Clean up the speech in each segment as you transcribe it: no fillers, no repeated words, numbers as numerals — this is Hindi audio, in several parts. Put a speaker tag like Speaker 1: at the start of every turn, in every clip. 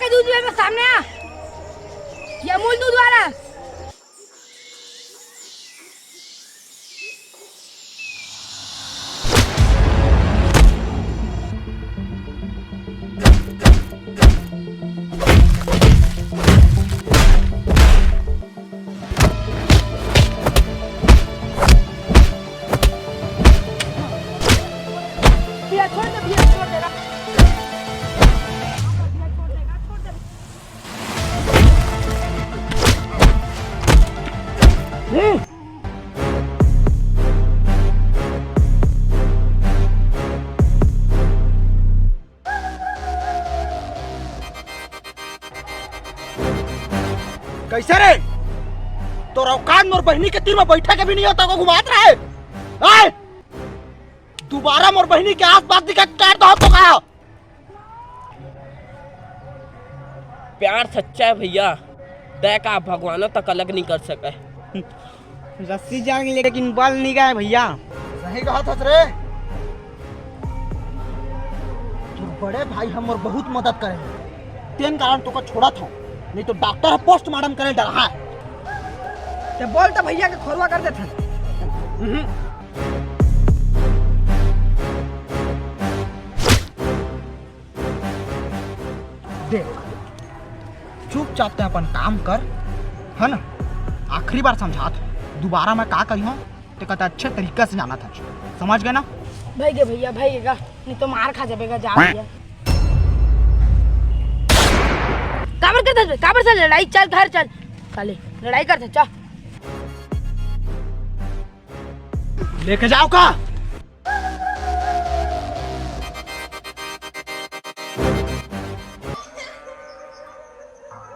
Speaker 1: जाके दूध में सामने आ। ये अमूल दूध वाला।
Speaker 2: कैसे रे तो औकात मोर बहनी के तीर में बैठा के भी नहीं होता को घुमात रहा है। दोबारा मोर बहनी के आस पास दिखा काट दो तो का।
Speaker 3: प्यार सच्चा है भैया, दया का भगवानों तक अलग नहीं कर सके।
Speaker 4: रस्सी जान लेकिन बल नहीं गए भैया।
Speaker 2: सही कहा था रे। तू बड़े भाई हम और बहुत मदद करे तेन कारण तो का छोड़ा था, नहीं तो डॉक्टर पोस्टमार्टम करे डरा है।
Speaker 4: तो बोल तो भैया के खोरवा कर देते।
Speaker 2: देख चुपचाप ते अपन काम कर, है ना। आखिरी बार समझा था, दोबारा मैं का कही हूँ तो कहता अच्छे तरीके से जाना था, समझ गए ना।
Speaker 1: भाई भैया भाईगा, नहीं तो मार खा जाएगा। जा भैया काबर से लड़ाई। चल घर चल, साले लड़ाई करते चल।
Speaker 2: लेके जाओ का।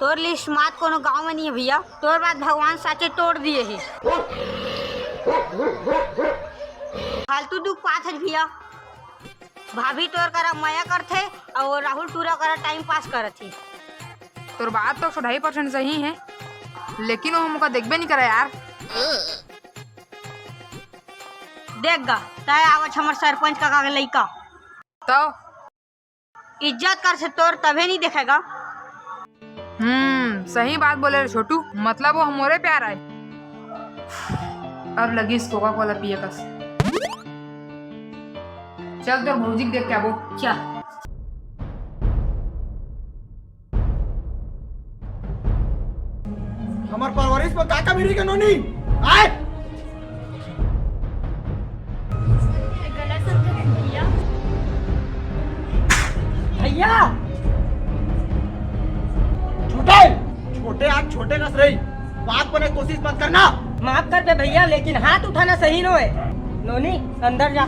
Speaker 5: तोर लिस्ट मात कोनो गांव में नहीं है भैया। तोर बात भगवान साचे तोड़ दिए है। फालतू दुख पात है भैया। भाभी तोर करा मया करथे और राहुल टूरा करा टाइम पास करत है।
Speaker 6: तोर बात तो 2.5% सही है, लेकिन वो हमका देखबे नहीं करे यार।
Speaker 5: देख गा तय आवत हमर सरपंच काका के लइका
Speaker 6: तो
Speaker 5: इज्जत कर से तोर तभे नहीं देखेगा।
Speaker 6: सही बात बोले रे छोटू, मतलब वो हमारे प्यार आए। अब लगी इस कोका कोला पिए कस। चल तोर भौजी के देख के आबो।
Speaker 5: चल
Speaker 2: हमार परवरिश पर काका भी के नोनी आए।
Speaker 4: भैया
Speaker 2: छोटे छोटे आज छोटे कस रही बात करने की कोशिश मत करना।
Speaker 4: माफ कर दे भैया, लेकिन हाथ उठाना सही न है। नोनी अंदर जा।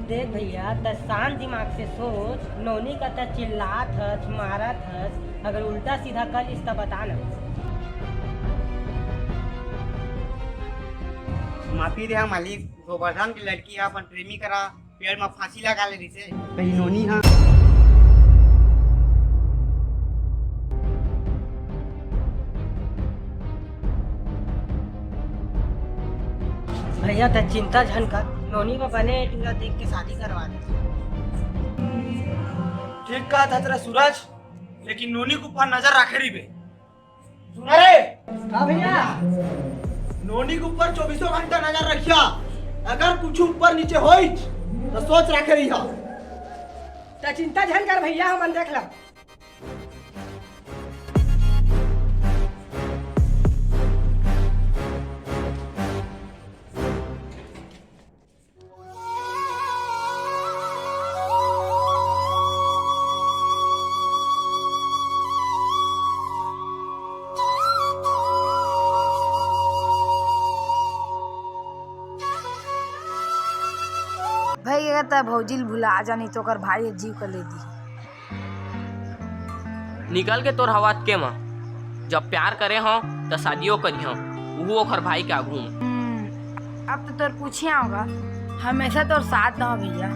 Speaker 4: देख भैया त शांत दिमाग से सोच। नोनी का त चिल्लात हस मारत हस, अगर उल्टा सीधा कर इस बता ना। माफी दे मालिक, गोवर्धन की लड़की है अपन प्रेमी करा पेड़ में फांसी लगा ले रही से कहीं नोनी हाँ। भैया तो चिंता झन कर, नोनी को बने टूरा देख के शादी करवा दे।
Speaker 2: ठीक कहा था तेरा सूरज, लेकिन नोनी के ऊपर नजर रखे रही बे। सुना रे।
Speaker 4: हाँ भैया।
Speaker 2: नोनी के ऊपर 24 घंटा नजर रखिया, अगर कुछ ऊपर नीचे होई तो सोच रखे रही हो।
Speaker 4: तो चिंता झन कर भैया, हम देख ला।
Speaker 6: भाई कहता भौजी भुला जा, नहीं तो कर भाई जीव कर ले दी।
Speaker 3: निकल के तोर हवा के माँ जब प्यार करे हो तो शादियों करी हो, वो ओकर भाई के आगू।
Speaker 1: अब तो तोर पूछे होगा, हमेशा तोर साथ ना हो भैया।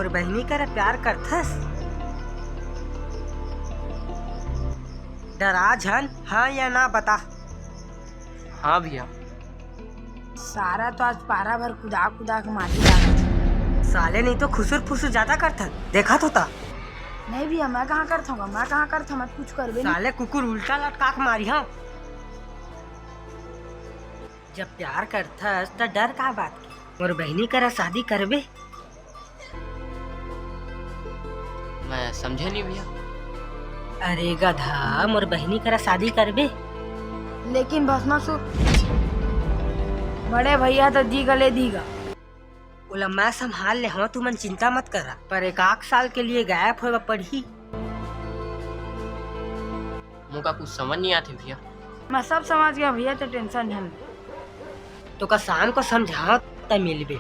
Speaker 4: मोर बहनी करा प्यार करथस? डरा झन, हाँ या ना बता।
Speaker 3: हाँ भैया।
Speaker 1: सारा तो आज पारा भर कुदा कुदा के माटी डाला।
Speaker 4: साले नहीं तो खुसुर फुसुर ज्यादा करथन, देखा तो था।
Speaker 1: नहीं भैया, मैं कहाँ करता हूँ, मैं कहाँ करता हूँ, मत कुछ करबे नहीं।
Speaker 4: साले कुकुर उल्टा लटका के मारी। हाँ, जब प्यार करथस तो डर का बात की? मोर बहनी करा शादी करबे?
Speaker 3: मैं समझे नहीं भैया।
Speaker 4: अरे गधा, मोर बहनी करा शादी करबे?
Speaker 1: लेकिन भस्मासुर बड़े भैया तो दी गले दीगा।
Speaker 4: बोला मैं संभाल ले, हाँ तू मन चिंता मत करा, पर 1 साल के लिए गायब होगा पड़ी।
Speaker 3: मुझका कुछ समझ नहीं आती भैया।
Speaker 1: मैं सब समझ गया भैया, तो टेंशन है।
Speaker 4: तो का शाम को समझाओ तब मिलबे।